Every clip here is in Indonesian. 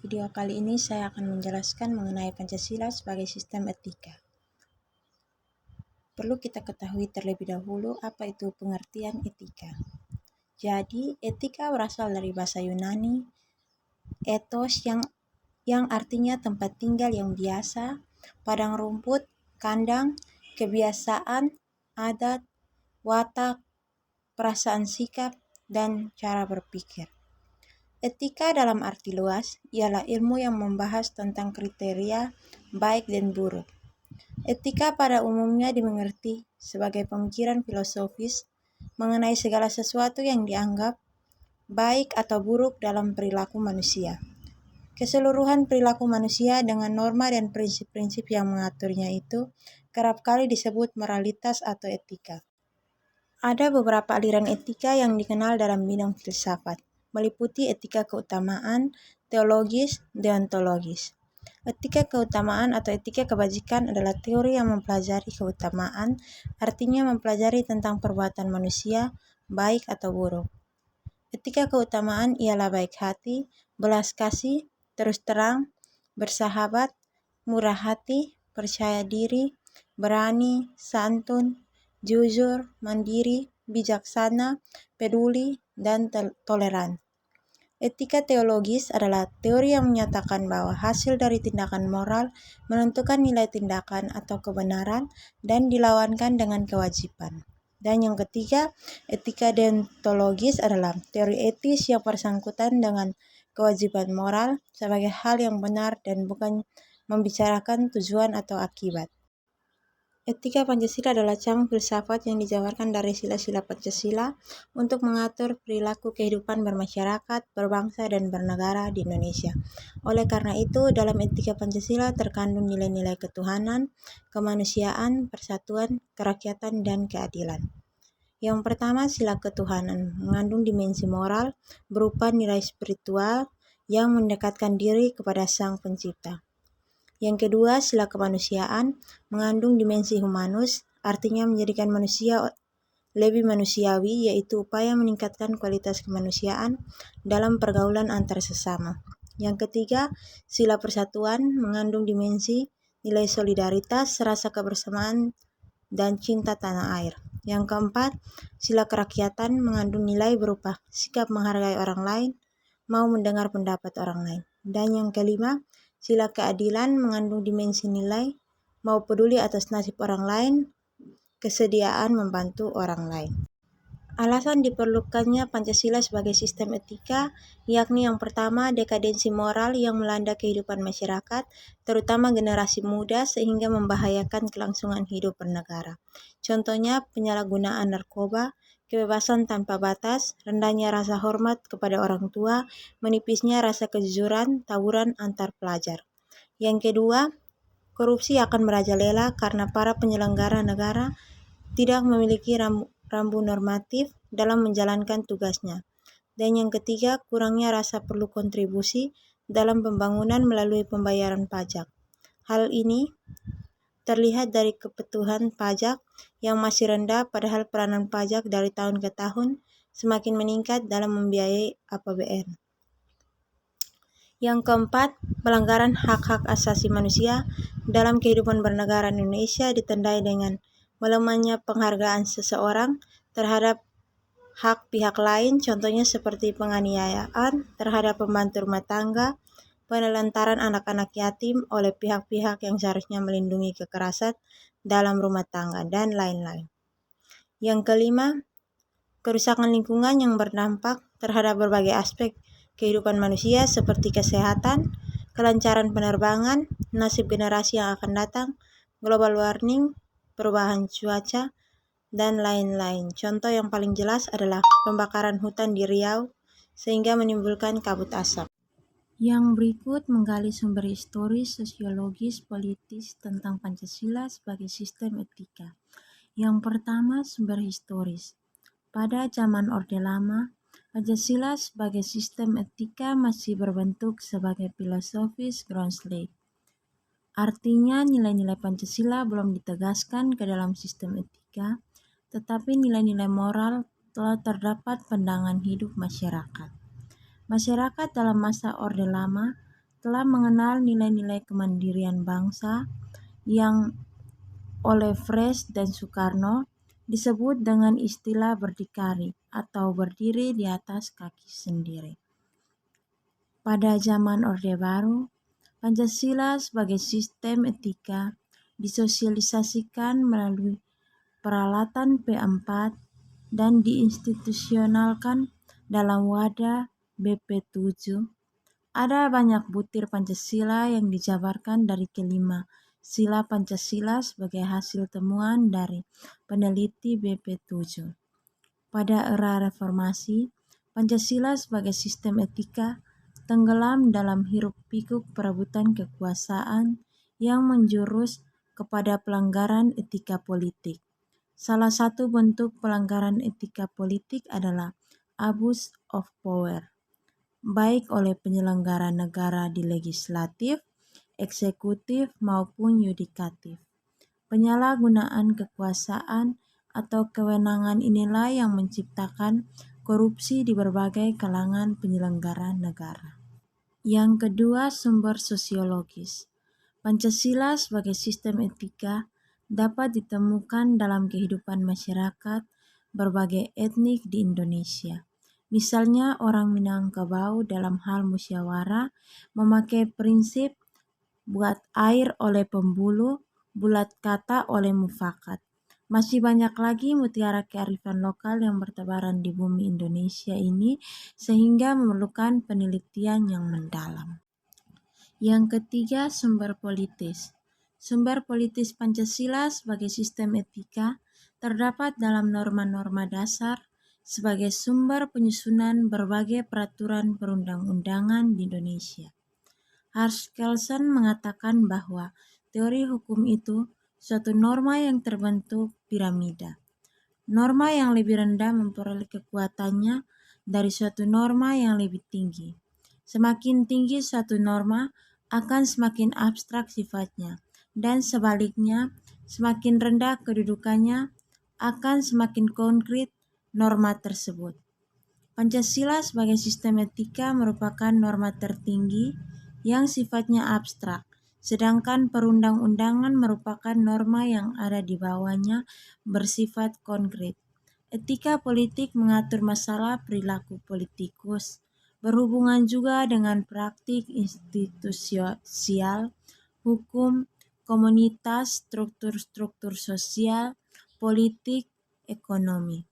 Video kali ini saya akan menjelaskan mengenai Pancasila sebagai sistem etika. Perlu kita ketahui terlebih dahulu apa itu pengertian etika. Jadi, etika berasal dari bahasa Yunani, ethos yang artinya tempat tinggal yang biasa, padang rumput, kandang, kebiasaan, adat, watak, perasaan sikap, dan cara berpikir. Etika dalam arti luas ialah ilmu yang membahas tentang kriteria baik dan buruk. Etika pada umumnya dimengerti sebagai pemikiran filosofis mengenai segala sesuatu yang dianggap baik atau buruk dalam perilaku manusia. Keseluruhan perilaku manusia dengan norma dan prinsip-prinsip yang mengaturnya itu kerap kali disebut moralitas atau etika. Ada beberapa aliran etika yang dikenal dalam bidang filsafat, meliputi etika keutamaan, teologis, deontologis. Etika keutamaan atau etika kebajikan adalah teori yang mempelajari keutamaan, artinya mempelajari tentang perbuatan manusia, baik atau buruk. Etika keutamaan ialah baik hati, belas kasih, terus terang, bersahabat, murah hati, percaya diri, berani, santun, jujur, mandiri, bijaksana, peduli, dan toleran. Etika teologis adalah teori yang menyatakan bahwa hasil dari tindakan moral menentukan nilai tindakan atau kebenaran dan dilawankan dengan kewajiban. Dan yang ketiga, etika deontologis adalah teori etis yang bersangkutan dengan kewajiban moral sebagai hal yang benar dan bukan membicarakan tujuan atau akibat. Etika Pancasila adalah cabang filsafat yang dijabarkan dari sila-sila Pancasila untuk mengatur perilaku kehidupan bermasyarakat, berbangsa, dan bernegara di Indonesia. Oleh karena itu, dalam etika Pancasila terkandung nilai-nilai ketuhanan, kemanusiaan, persatuan, kerakyatan, dan keadilan. Yang pertama, sila ketuhanan mengandung dimensi moral berupa nilai spiritual yang mendekatkan diri kepada Sang Pencipta. Yang kedua, sila kemanusiaan mengandung dimensi humanus, artinya menjadikan manusia lebih manusiawi, yaitu upaya meningkatkan kualitas kemanusiaan dalam pergaulan antar sesama. Yang ketiga, sila persatuan mengandung dimensi nilai solidaritas, rasa kebersamaan, dan cinta tanah air. Yang keempat, sila kerakyatan mengandung nilai berupa sikap menghargai orang lain, mau mendengar pendapat orang lain. Dan yang kelima, sila keadilan mengandung dimensi nilai mau peduli atas nasib orang lain, kesediaan membantu orang lain. Alasan diperlukannya Pancasila sebagai sistem etika, yakni yang pertama, dekadensi moral yang melanda kehidupan masyarakat, terutama generasi muda sehingga membahayakan kelangsungan hidup bernegara. Contohnya, penyalahgunaan narkoba, kebebasan tanpa batas, rendahnya rasa hormat kepada orang tua, menipisnya rasa kejujuran, tawuran antar pelajar. Yang kedua, korupsi akan merajalela karena para penyelenggara negara tidak memiliki rambu normatif dalam menjalankan tugasnya. Dan yang ketiga, kurangnya rasa perlu kontribusi dalam pembangunan melalui pembayaran pajak. Hal ini terlihat dari kepatuhan pajak yang masih rendah, padahal peranan pajak dari tahun ke tahun semakin meningkat dalam membiayai APBN. Yang keempat, pelanggaran hak-hak asasi manusia dalam kehidupan bernegara Indonesia ditandai dengan melemahnya penghargaan seseorang terhadap hak pihak lain, contohnya seperti penganiayaan terhadap pembantu rumah tangga, penelantaran anak-anak yatim oleh pihak-pihak yang seharusnya melindungi kekerasan dalam rumah tangga, dan lain-lain. Yang kelima, kerusakan lingkungan yang berdampak terhadap berbagai aspek kehidupan manusia seperti kesehatan, kelancaran penerbangan, nasib generasi yang akan datang, global warming, perubahan cuaca, dan lain-lain. Contoh yang paling jelas adalah pembakaran hutan di Riau sehingga menimbulkan kabut asap. Yang berikut menggali sumber historis, sosiologis, politis tentang Pancasila sebagai sistem etika. Yang pertama, sumber historis. Pada zaman Orde Lama, Pancasila sebagai sistem etika masih berbentuk sebagai filosofis groundsley. Artinya nilai-nilai Pancasila belum ditegaskan ke dalam sistem etika, tetapi nilai-nilai moral telah terdapat pandangan hidup masyarakat. Masyarakat dalam masa Orde Lama telah mengenal nilai-nilai kemandirian bangsa yang oleh Fresh dan Soekarno disebut dengan istilah berdikari atau berdiri di atas kaki sendiri. Pada zaman Orde Baru, Pancasila sebagai sistem etika disosialisasikan melalui peralatan P4 dan diinstitusionalkan dalam wadah BP7. Ada banyak butir Pancasila yang dijabarkan dari kelima sila Pancasila sebagai hasil temuan dari peneliti BP7. Pada era reformasi, Pancasila sebagai sistem etika tenggelam dalam hiruk-pikuk perebutan kekuasaan yang menjurus kepada pelanggaran etika politik. Salah satu bentuk pelanggaran etika politik adalah abuse of power, baik oleh penyelenggara negara di legislatif, eksekutif, maupun yudikatif. Penyalahgunaan kekuasaan atau kewenangan inilah yang menciptakan korupsi di berbagai kalangan penyelenggara negara. Yang kedua, sumber sosiologis. Pancasila sebagai sistem etika dapat ditemukan dalam kehidupan masyarakat berbagai etnik di Indonesia. Misalnya orang Minangkabau dalam hal musyawarah memakai prinsip buat air oleh pembuluh, bulat kata oleh mufakat. Masih banyak lagi mutiara kearifan lokal yang bertebaran di bumi Indonesia ini sehingga memerlukan penelitian yang mendalam. Yang ketiga, sumber politis. Sumber politis Pancasila sebagai sistem etika terdapat dalam norma-norma dasar sebagai sumber penyusunan berbagai peraturan perundang-undangan di Indonesia. Hans Kelsen mengatakan bahwa teori hukum itu suatu norma yang terbentuk piramida. Norma yang lebih rendah memperoleh kekuatannya dari suatu norma yang lebih tinggi. Semakin tinggi suatu norma akan semakin abstrak sifatnya, dan sebaliknya, semakin rendah kedudukannya akan semakin konkret norma tersebut. Pancasila sebagai sistem etika merupakan norma tertinggi yang sifatnya abstrak, sedangkan perundang-undangan merupakan norma yang ada di bawahnya bersifat konkret. Etika politik mengatur masalah perilaku politikus, berhubungan juga dengan praktik institusional, hukum, komunitas, struktur-struktur sosial, politik, ekonomi.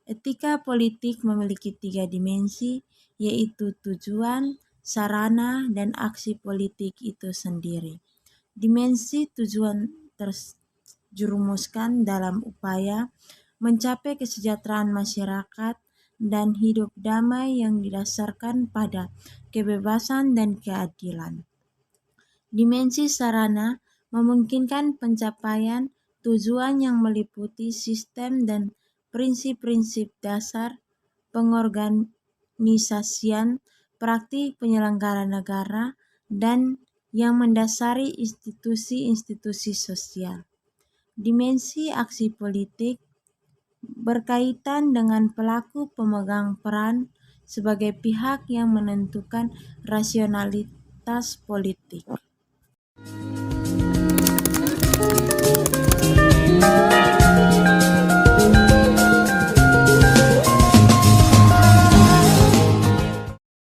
Etika politik memiliki 3 dimensi, yaitu tujuan, sarana, dan aksi politik itu sendiri. Dimensi tujuan terjerumuskan dalam upaya mencapai kesejahteraan masyarakat dan hidup damai yang didasarkan pada kebebasan dan keadilan. Dimensi sarana memungkinkan pencapaian tujuan yang meliputi sistem dan prinsip-prinsip dasar pengorganisasian, praktik penyelenggara negara, dan yang mendasari institusi-institusi sosial. Dimensi aksi politik berkaitan dengan pelaku pemegang peran sebagai pihak yang menentukan rasionalitas politik.